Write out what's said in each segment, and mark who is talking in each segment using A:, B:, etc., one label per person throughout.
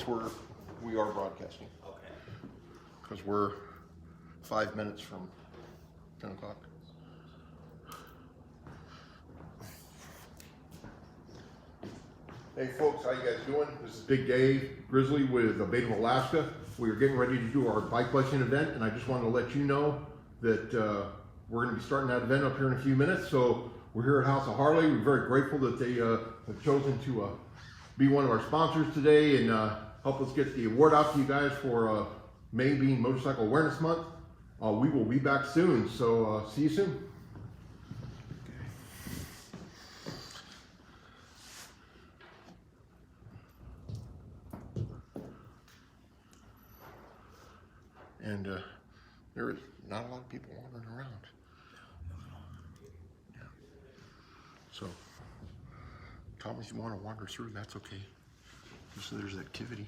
A: we are broadcasting.
B: Okay.
A: Because we're 5 minutes from 10 o'clock. Hey folks, how you guys doing? This is Big Dave Grizzly with A.B.A.T.E of Alaska. We are getting ready to do our bike blessing event, and I just wanted to let you know that we're going to be starting that event up here in a few minutes. So we're here at House of Harley. We're very grateful that they have chosen to be one of our sponsors today and help us get the award out to you guys for May being Motorcycle Awareness Month. We will be back soon, so see you soon. And there is not a lot of people wandering around. Yeah. So, Tom, if you want to wander through, that's okay. Just so there's activity.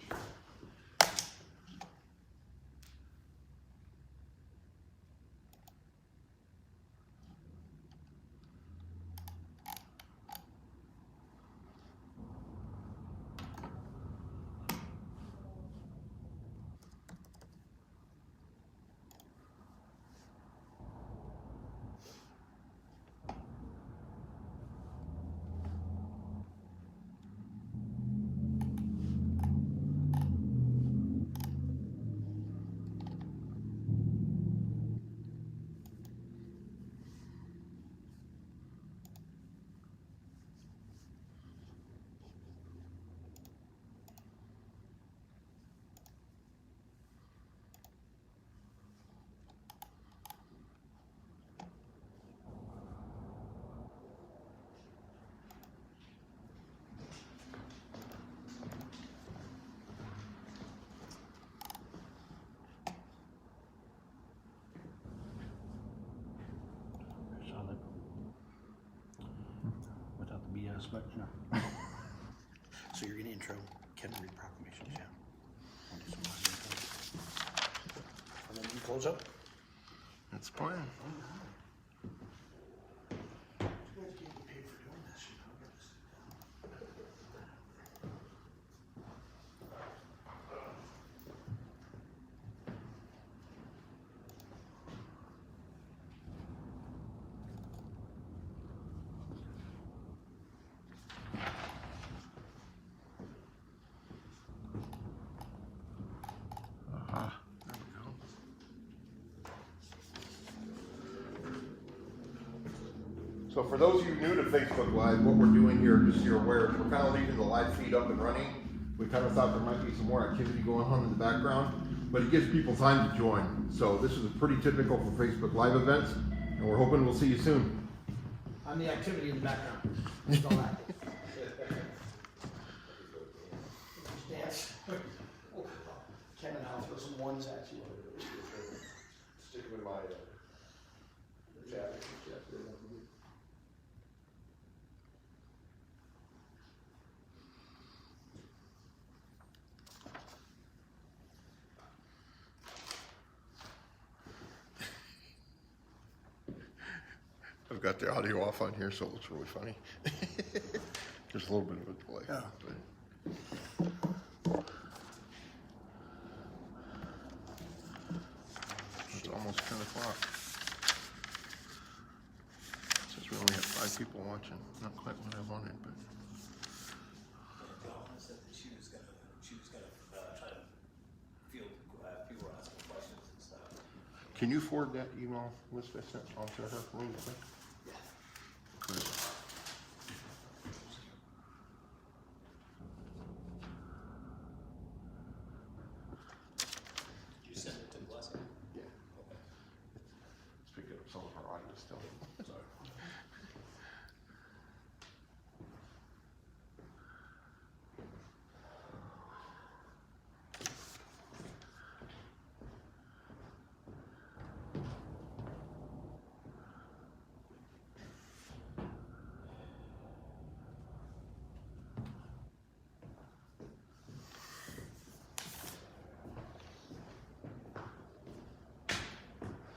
B: Without the BS, but no. So you're gonna intro Kevin read proclamations, yeah. I'll do some more. And then you close up.
A: That's the plan.
B: You guys get paid for doing this, you know.
A: There we go. So for those of you new to Facebook Live, what we're doing here, just so you're aware, is we're kind of leaving the live feed up and running. We kind of thought there might be some more activity going on in the background, but it gives people time to join. So this is pretty typical for Facebook Live events, and we're hoping we'll see you soon.
C: I'm the activity in the background. Just all that. Just dance. Kevin, I'll throw some ones at you.
A: Stick with my chat. I've got the audio off on here, so it looks really funny. There's a little bit of a delay.
B: Yeah.
A: But it's almost 10 o'clock. Since we only have 5 people watching, not quite what I wanted, but.
D: Dowling said that she was gonna try to field people asking questions and stuff.
A: Can you forward that email list I sent on to her really quick?
D: Yeah.
A: Good.
D: Did you send it to Blessing?
A: Yeah.
D: Okay.
A: Let's pick up some of our audio still.
D: Sorry.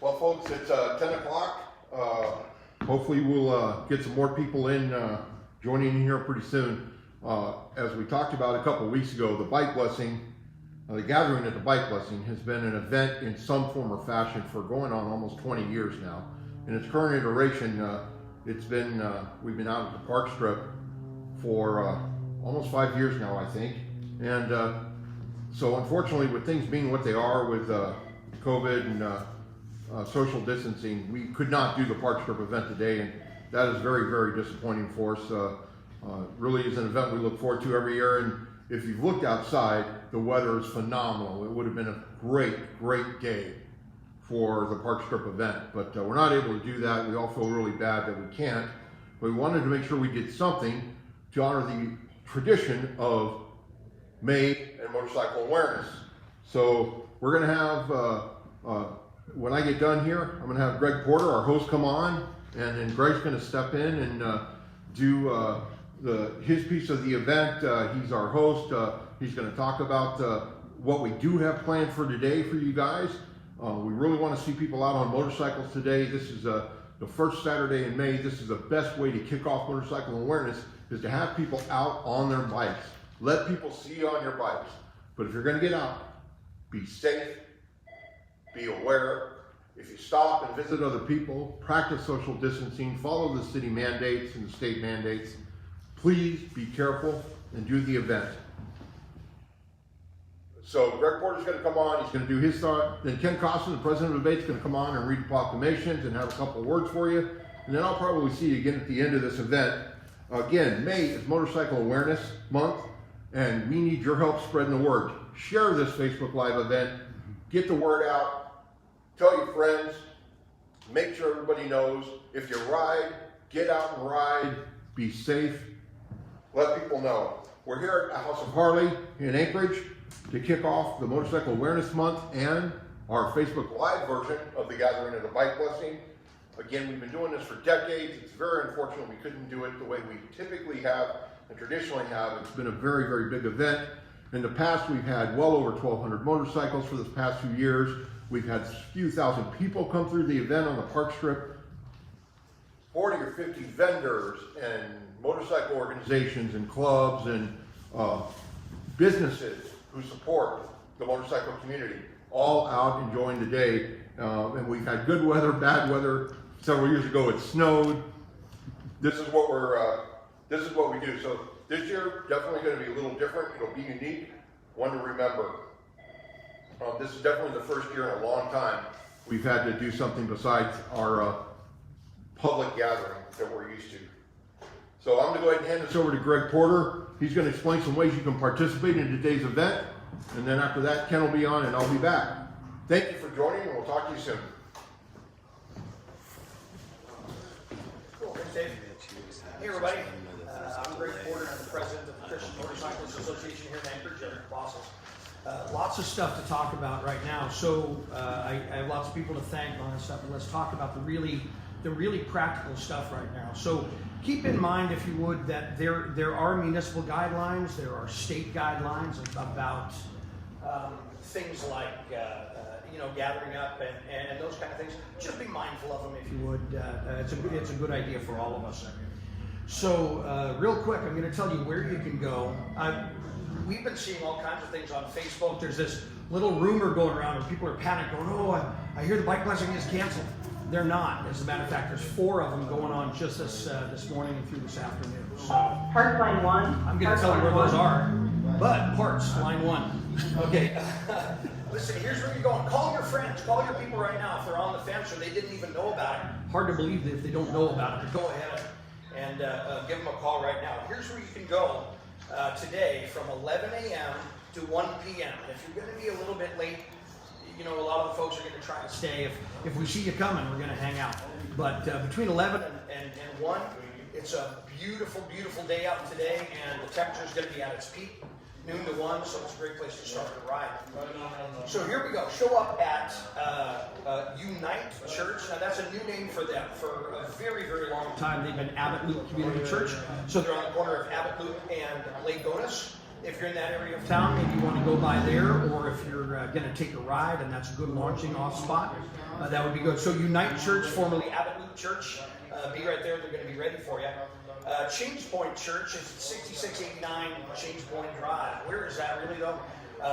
A: Well, folks, it's 10 o'clock. Hopefully we'll get some more people in joining in here pretty soon. As we talked about a couple of weeks ago, the bike blessing, the gathering at the bike blessing has been an event in some form or fashion for going on almost 20 years now. In its current iteration, it's been, we've been out at the park strip for almost 5 years now, I think. And so unfortunately, with things being what they are with COVID and social distancing, we could not do the park strip event today, and that is very, very disappointing for us. Really is an event we look forward to every year, and if you've looked outside, the weather is phenomenal. It would have been a great, great day for the park strip event, but we're not able to do that. We all feel really bad that we can't, but we wanted to make sure we did something to honor the tradition of May and motorcycle awareness. So we're going to have, when I get done here, I'm going to have Greg Porter, our host, come on, and then Greg's going to step in and do his piece of the event. He's our host. He's going to talk about what we do have planned for today for you guys. We really want to see people out on motorcycles today. This is the first Saturday in May. This is the best way to kick off motorcycle awareness, is to have people out on their bikes. Let people see you on your bikes. But if you're going to get out, be safe, be aware. If you stop and visit other people, practice social distancing, follow the city mandates and the state mandates. Please be careful and do the event. So Greg Porter's going to come on. He's going to do his thought. Then Ken Costin, the president of A.B.A.T.E, is going to come on and read the proclamations and have a couple of words for you. And then I'll probably see you again at the end of this event. Again, May is Motorcycle Awareness Month, and we need your help spreading the word. Share this Facebook Live event. Get the word out. Tell your friends. Make sure everybody knows. If you ride, get out and ride. Be safe. Let people know. We're here at House of Harley in Anchorage to kick off the Motorcycle Awareness Month and our Facebook Live version of the gathering of the bike blessing. Again, we've been doing this for decades. It's very unfortunate we couldn't do it the way we typically have and traditionally have. It's been a very, very big event. In the past, we've had well over 1,200 motorcycles for this past few years. We've had a few thousand people come through the event on the park strip. 40 or 50 vendors and motorcycle organizations and clubs and businesses who support the motorcycle community, all out enjoying the day. And we've had good weather, bad weather. Several years ago it snowed. This is what we do. So this year, definitely going to be a little different. It'll be unique, one to remember. This is definitely the first year in a long time we've had to do something besides our public gathering that we're used to. So I'm going to go ahead and hand this over to Greg Porter. He's going to explain some ways you can participate in today's event. And then after that, Ken will be on and I'll be back. Thank you for joining, and we'll talk to you soon.
C: Cool, thanks, Dave. Hey, everybody. I'm Greg Porter. I'm the president of the Christian Motorcyclists Association here in Anchorage, Boston. Lots of stuff to talk about right now. So I have lots of people to thank on this stuff, but let's talk about the really practical stuff right now. So keep in mind, if you would, that there are municipal guidelines, there are state guidelines about things like gathering up and those kind of things. Just be mindful of them, if you would. It's a good idea for all of us. So real quick, I'm going to tell you where you can go. We've been seeing all kinds of things on Facebook. There's this little rumor going around and people are panicked going, oh, I hear the bike blessing is canceled. They're not. As a matter of fact, there's 4 of them going on just this morning and through this afternoon. So
E: Parts line 1.
C: I'm going to tell you where those are. But parts line 1. Okay. Listen, here's where you're going. Call your friends. Call your people right now if they're on the fence or they didn't even know about it. Hard to believe that if they don't know about it. But go ahead and give them a call right now. Here's where you can go today from 11 a.m. to 1 p.m. If you're going to be a little bit late, a lot of the folks are going to try to stay. If we see you coming, we're going to hang out. But between 11 and 1, it's a beautiful, beautiful day out today, and the temperature is going to be at its peak, noon to 1, so it's a great place to start the ride. So here we go. Show up at Unite Church. Now that's a new name for them. For a very, very long time, they've been Abbot Loop Community Church. So they're on the corner of Abbot Loop and Lake Gonis. If you're in that area of town, maybe you want to go by there, or if you're going to take a ride, and that's a good launching off spot, that would be good. So Unite Church, formerly Abbot Loop Church, be right there. They're going to be ready for you. Changepoint Church is 6689 Changepoint Drive. Where is that really though?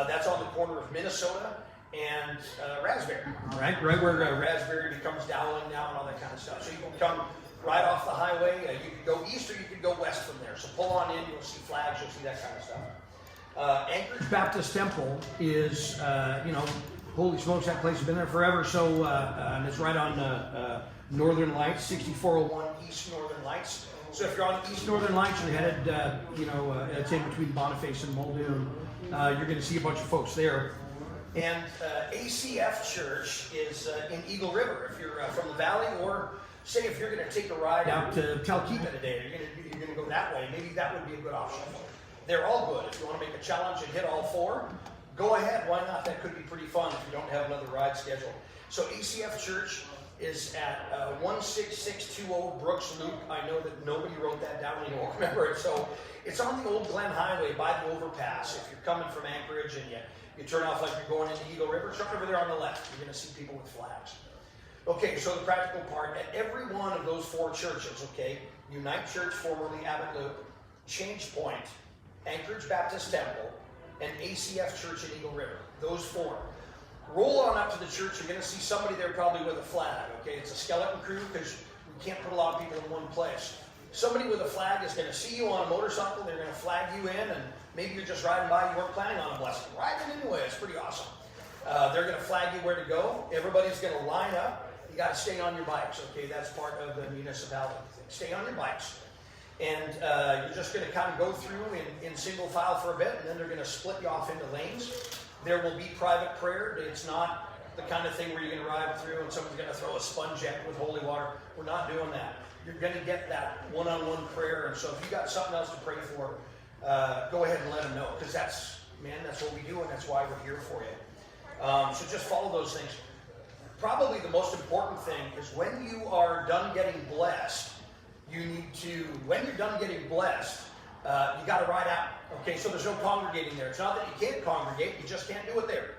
C: That's on the corner of Minnesota and Raspberry, right where Raspberry becomes Dowling now and all that kind of stuff. So you can come right off the highway. You can go east or you can go west from there. So pull on in, you'll see flags, you'll see that kind of stuff. Anchorage Baptist Temple is, holy smokes, that place has been there forever. So, and it's right on Northern Lights, 6401 East Northern Lights. So if you're on East Northern Lights, you're headed, it's in between Boniface and Muldoon. You're going to see a bunch of folks there. And ACF Church is in Eagle River. If you're from the valley, or say if you're going to take a ride out to Talkeetna today, you're going to go that way, maybe that would be a good option. They're all good. If you want to make a challenge and hit all four, go ahead. Why not? That could be pretty fun if you don't have another ride scheduled. So ACF Church is at 16620 Brooks Loop. I know that nobody wrote that down, you won't remember it. So it's on the old Glen Highway by the overpass. If you're coming from Anchorage and you turn off like you're going into Eagle River, it's right over there on the left. You're going to see people with flags. Okay, so the practical part, at every one of those four churches, okay, Unite Church, formerly Abbot Loop, Changepoint, Anchorage Baptist Temple, and ACF Church in Eagle River, those four. Roll on up to the church, you're going to see somebody there probably with a flag, okay? It's a skeleton crew because we can't put a lot of people in one place. Somebody with a flag is going to see you on a motorcycle, they're going to flag you in, and maybe you're just riding by, you weren't planning on a blessing. Ride in anyway, it's pretty awesome. They're going to flag you where to go. Everybody's going to line up. You got to stay on your bikes, okay? That's part of the municipality thing. Stay on your bikes. And you're just going to kind of go through in single file for a bit, and then they're going to split you off into lanes. There will be private prayer. It's not the kind of thing where you're going to ride through and someone's going to throw a sponge at you with holy water. We're not doing that. You're going to get that one-on-one prayer. And so if you got something else to pray for, go ahead and let them know, because that's what we do, and that's why we're here for you. So just follow those things. Probably the most important thing is when you are done getting blessed, when you're done getting blessed, you got to ride out. Okay, so there's no congregating there. It's not that you can't congregate, you just can't do it there.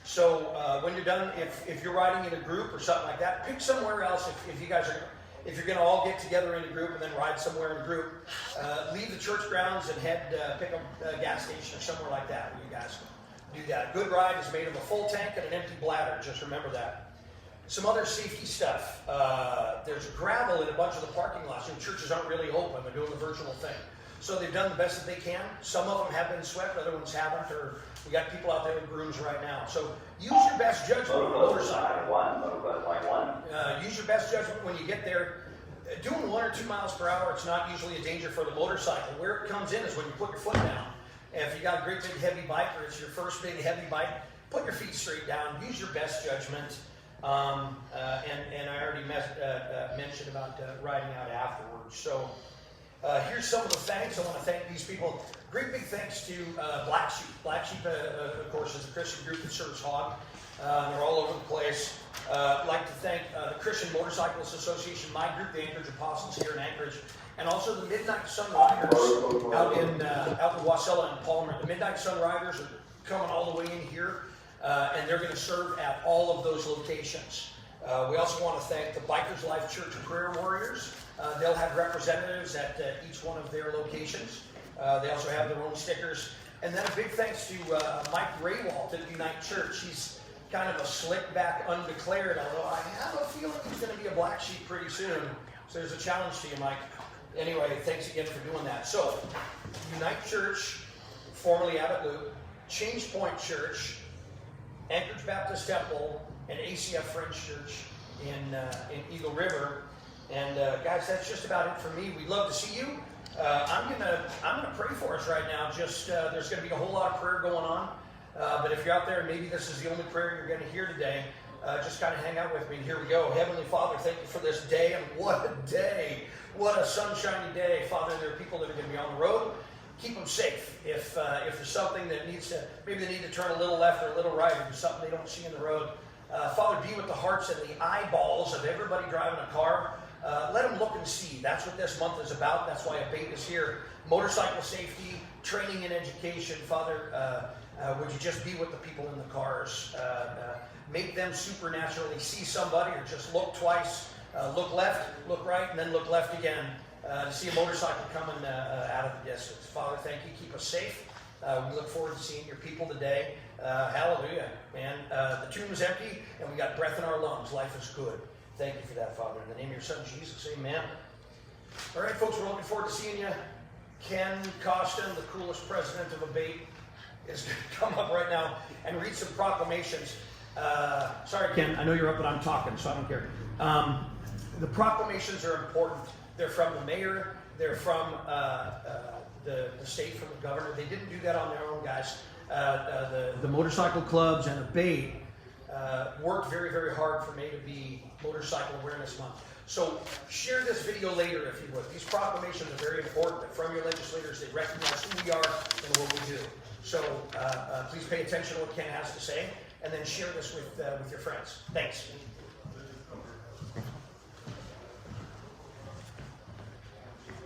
C: So when you're done, if you're riding in a group or something like that, pick somewhere else. If you're going to all get together in a group and then ride somewhere in a group, leave the church grounds and pick a gas station or somewhere like that where you guys do that. A good ride is made of a full tank and an empty bladder. Just remember that. Some other safety stuff. There's gravel in a bunch of the parking lots. Churches aren't really open. They're doing the virtual thing. So they've done the best that they can. Some of them have been swept, other ones haven't, or we got people out there with brooms right now. So use your best judgment on the motorcycle. Use your best judgment when you get there. Doing 1 or 2 miles per hour, it's not usually a danger for the motorcycle. Where it comes in is when you put your foot down. And if you got a great big heavy bike, or it's your first big heavy bike, put your feet straight down. Use your best judgment. And I already mentioned about riding out afterwards. So here's some of the thanks. I want to thank these people. Great big thanks to Black Sheep. Black Sheep, of course, is a Christian group that serves hog. They're all over the place. I'd like to thank the Christian Motorcyclists Association, my group, the Anchorage Apostles here in Anchorage, and also the Midnight Sun Riders out in Wasilla and Palmer. The Midnight Sun Riders are coming all the way in here. And they're going to serve at all of those locations. We also want to thank the Bikers Life Church Prayer Warriors. They'll have representatives at each one of their locations. They also have their own stickers. And then a big thanks to Mike Raywalt at Unite Church. He's kind of a slick back undeclared, although I have a feeling he's going to be a black sheep pretty soon. So there's a challenge to you, Mike. Anyway, thanks again for doing that. So, Unite Church, formerly Abbot Loop, Changepoint Church, Anchorage Baptist Temple, and ACF French Church in Eagle River. And guys, that's just about it for me. We'd love to see you. I'm gonna pray for us right now. Just there's gonna be a whole lot of prayer going on. But if you're out there and maybe this is the only prayer you're gonna hear today, just kind of hang out with me. Here we go. Heavenly Father, thank you for this day, and what a day! What a sunshiny day, Father. There are people that are gonna be on the road. Keep them safe. If there's something that maybe they need to turn a little left or a little right, or there's something they don't see in the road, Father, be with the hearts and the eyeballs of everybody driving a car. Let them look and see. That's what this month is about. That's why A.B.A.T.E is here. Motorcycle safety, training and education. Father, would you just be with the people in the cars? Make them supernaturally see somebody, or just look twice, look left, look right, and then look left again, to see a motorcycle coming out of the distance. Father, thank you. Keep us safe. We look forward to seeing your people today. Hallelujah, man. The tomb is empty, and we got breath in our lungs. Life is good. Thank you for that, Father. In the name of your Son, Jesus, amen. All right, folks, we're looking forward to seeing you. Ken Costin, the coolest president of A.B.A.T.E, is going to come up right now and read some proclamations. Sorry, Ken, I know you're up, but I'm talking, so I don't care. The proclamations are important. They're from the mayor. They're from the state, from the governor. They didn't do that on their own, guys. The motorcycle clubs and A.B.A.T.E worked very, very hard for May to be Motorcycle Awareness Month. So share this video later, if you would. These proclamations are very important. They're from your legislators. They recognize who we are and what we do. So please pay attention to what Ken has to say, and then share this with your friends. Thanks.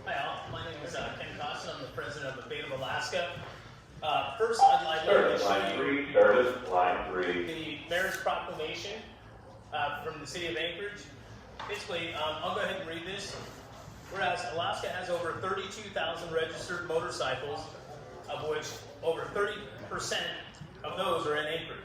E: Hi all, my name is Ken Costin. I'm the president of A.B.A.T.E of Alaska. First, I'd like to show you the mayor's proclamation from the city of Anchorage. Basically, I'll go ahead and read this. Whereas Alaska has over 32,000 registered motorcycles, of which over 30% of those are in Anchorage.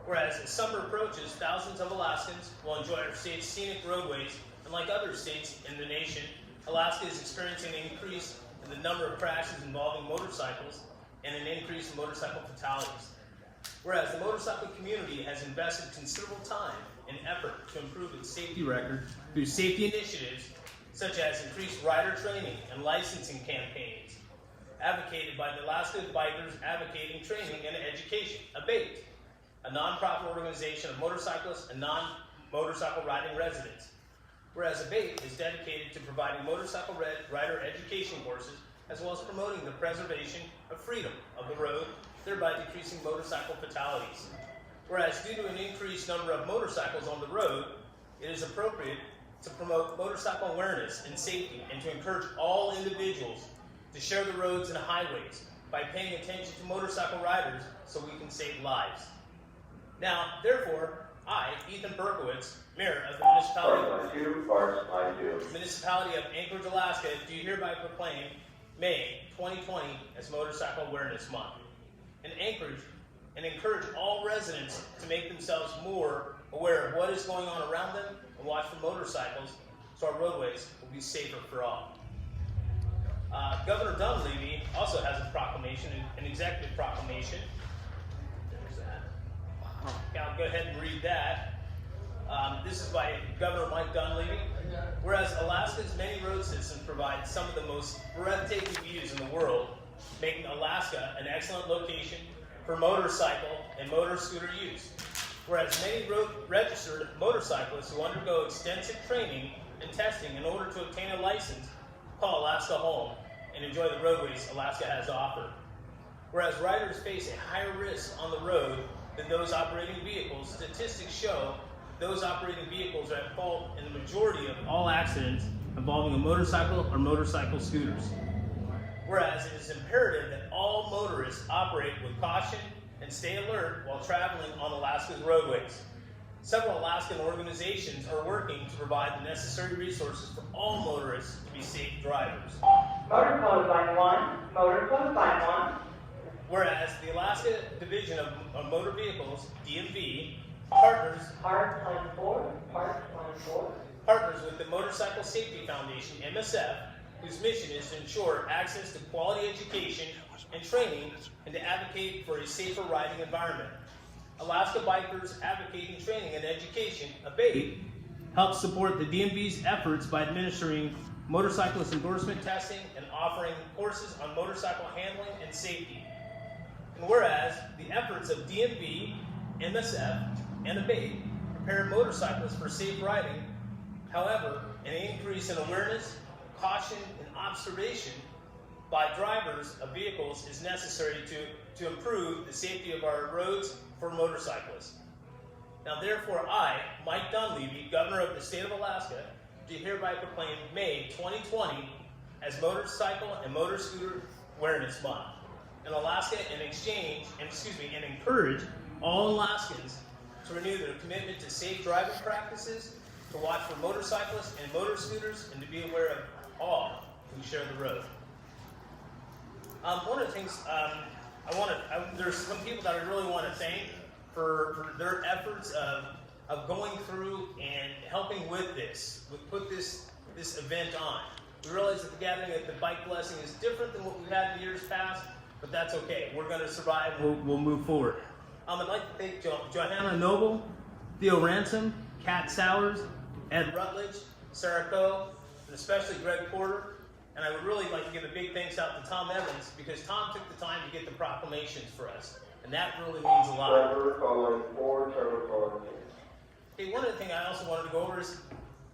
E: Whereas as summer approaches, thousands of Alaskans will enjoy our state's scenic roadways, and like other states in the nation, Alaska is experiencing an increase in the number of crashes involving motorcycles and an increase in motorcycle fatalities. Whereas the motorcycle community has invested considerable time and effort to improve its safety record through safety initiatives such as increased rider training and licensing campaigns, advocated by the Alaska Bikers Advocating Training and Education, A.B.A.T.E, a nonprofit organization of motorcyclists and non-motorcycle riding residents. Whereas A.B.A.T.E is dedicated to providing motorcycle rider education courses as well as promoting the preservation of freedom of the road, thereby decreasing motorcycle fatalities. Whereas due to an increased number of motorcycles on the road, it is appropriate to promote motorcycle awareness and safety and to encourage all individuals to share the roads and highways by paying attention to motorcycle riders so we can save lives. Now, therefore, I, Ethan Berkowitz, Mayor of the municipality of Anchorage, Alaska, do hereby proclaim May 2020 as Motorcycle Awareness Month in Anchorage, and encourage all residents to make themselves more aware of what is going on around them and watch for motorcycles so our roadways will be safer for all. Governor Dunleavy also has a proclamation, an executive proclamation. There's that. Okay, I'll go ahead and read that. This is by Governor Mike Dunleavy. Whereas Alaska's many road systems provide some of the most breathtaking views in the world, making Alaska an excellent location for motorcycle and motor scooter use. Whereas many registered motorcyclists who undergo extensive training and testing in order to obtain a license call Alaska home and enjoy the roadways Alaska has to offer. Whereas riders face a higher risk on the road than those operating vehicles, statistics show those operating vehicles are at fault in the majority of all accidents involving a motorcycle or motorcycle scooters. Whereas it is imperative that all motorists operate with caution and stay alert while traveling on Alaska's roadways. Several Alaskan organizations are working to provide the necessary resources for all motorists to be safe drivers.
F: Motor Code Line 1, Motor Code Line 1.
E: Whereas the Alaska Division of Motor Vehicles, DMV, partners with the Motorcycle Safety Foundation, MSF, whose mission is to ensure access to quality education and training and to advocate for a safer riding environment. Alaska Bikers Advocating Training and Education, A.B.A.T.E, helps support the DMV's efforts by administering motorcyclist endorsement testing and offering courses on motorcycle handling and safety. And whereas the efforts of DMV, MSF, and A.B.A.T.E prepare motorcyclists for safe riding, however, an increase in awareness, caution, and observation by drivers of vehicles is necessary to improve the safety of our roads for motorcyclists. Now therefore I, Mike Dunleavy, Governor of the State of Alaska, do hereby proclaim May 2020 as Motorcycle and Motor Scooter Awareness Month in Alaska and encourage all Alaskans to renew their commitment to safe driving practices, to watch for motorcyclists and motor scooters, and to be aware of all who share the road. One of the things there's some people that I really want to thank for their efforts of going through and helping with this, put this event on. We realize that the gathering at the bike blessing is different than what we've had in years past, but that's okay. We're going to survive. We'll move forward. I'd like to thank Johanna Noble, Theo Ransom, Kat Sowers, Ed Rutledge, Sarah Coe, and especially Greg Porter. And I would really like to give a big thanks out to Tom Evans, because Tom took the time to get the proclamations for us. And that really means a lot. Okay, one of the things I also wanted to go over is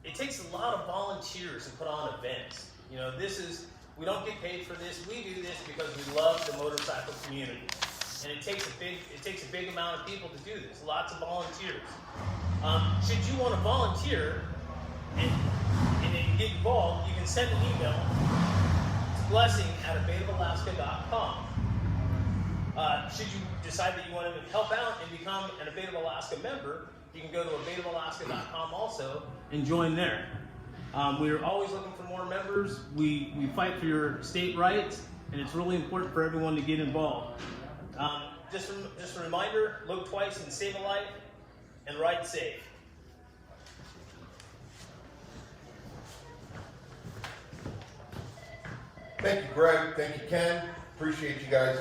E: it takes a lot of volunteers to put on events. You know, we don't get paid for this. We do this because we love the motorcycle community. And it takes a big amount of people to do this. Lots of volunteers. Should you want to volunteer and get involved, you can send an email to blessing@abateofalaska.com. Should you decide that you want to help out and become an A.B.A.T.E of Alaska member, you can go to abateofalaska.com also and join there. We're always looking for more members. We fight for your state rights, and it's really important for everyone to get involved. Just a reminder, look twice and save a life, and ride safe.
A: Thank you, Greg. Thank you, Ken. Appreciate you guys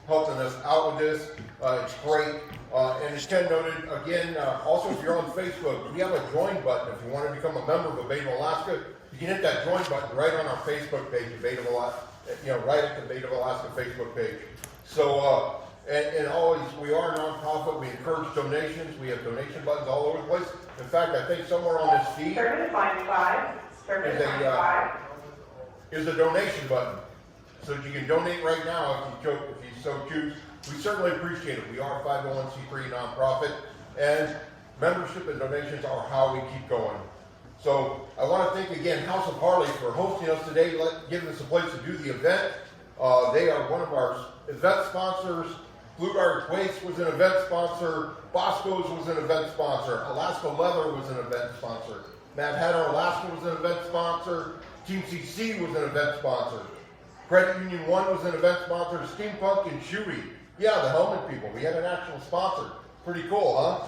A: helping us out with this. It's great. And as Ken noted, again, also if you're on Facebook, we have a join button. If you want to become a member of A.B.A.T.E of Alaska, you can hit that join button right on our Facebook page, A.B.A.T.E of Alaska, right at the A.B.A.T.E of Alaska Facebook page. So, and always, we are a nonprofit. We encourage donations. We have donation buttons all over the place. In fact, I think somewhere on this feed
F: Service line 5. Service line 5.
A: Is a donation button, so that you can donate right now if you so choose. We certainly appreciate it. We are a 501c3 nonprofit, and membership and donations are how we keep going. So I want to thank again House of Harley for hosting us today, giving us a place to do the event. They are one of our event sponsors. Blue Dart Waste was an event sponsor. Bosco's was an event sponsor. Alaska Leather was an event sponsor. Mad Hatter Alaska was an event sponsor. Team CC was an event sponsor. Credit Union 1 was an event sponsor. Steampunk and Chewy. Yeah, the helmet people. We had an actual sponsor. Pretty cool, huh?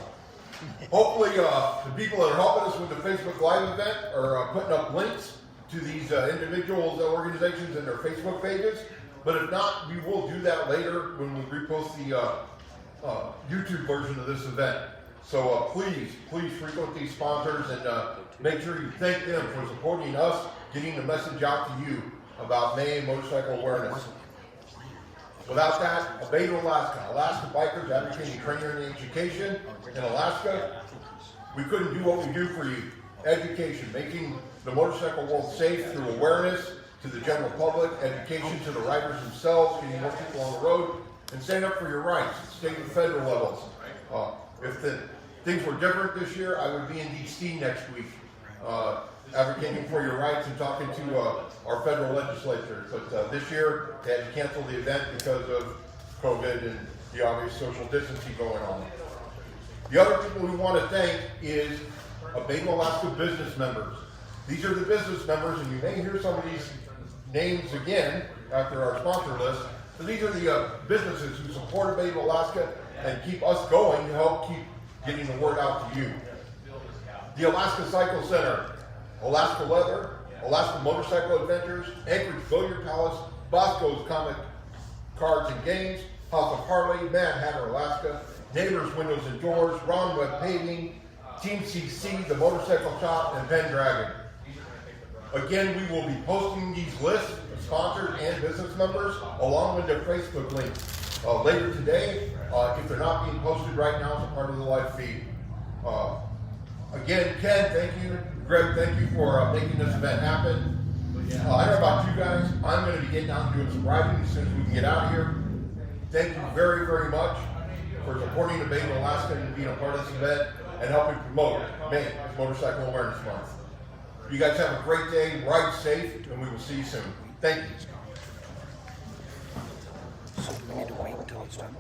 A: Hopefully, the people that are helping us with the Facebook Live event are putting up links to these individuals' organizations and their Facebook pages. But if not, we will do that later when we repost the YouTube version of this event. So please frequent these sponsors and make sure you thank them for supporting us, getting the message out to you about May Motorcycle Awareness. Without that, A.B.A.T.E of Alaska, Alaska Bikers Advocating Training and Education in Alaska, we couldn't do what we do for you. Education, making the motorcycle world safe through awareness to the general public, education to the riders themselves, getting more people on the road, and stand up for your rights at state and federal levels. If the things were different this year, I would be in D.C. next week, advocating for your rights and talking to our federal legislature. But this year, they had to cancel the event because of COVID and the obvious social distancing going on. The other people we want to thank is A.B.A.T.E Alaska business members. These are the business members, and you may hear some of these names again after our sponsor list, but these are the businesses who support A.B.A.T.E Alaska and keep us going to help keep getting the word out to you. The Alaska Cycle Center, Alaska Leather, Alaska Motorcycle Adventures, Anchorage Billiard Palace, Bosco's Comic Cards and Games, House of Harley, Mad Hatter Alaska, Neighbors Windows and Doors, Ron Webb Paving, Team CC, The Motorcycle Shop, and Pendragon. Again, we will be posting these lists of sponsors and business members along with their Facebook links later today. If they're not being posted right now as a part of the live feed. Again, Ken, thank you. Greg, thank you for making this event happen. I don't know about you guys. I'm going to be getting out and doing some riding as soon as we can get out of here. Thank you very, very much for supporting A.B.A.T.E Alaska and being a part of this event and helping promote May Motorcycle Awareness Month. You guys have a great day, ride safe, and we will see you soon. Thank you.
B: So we need to wait until it's done.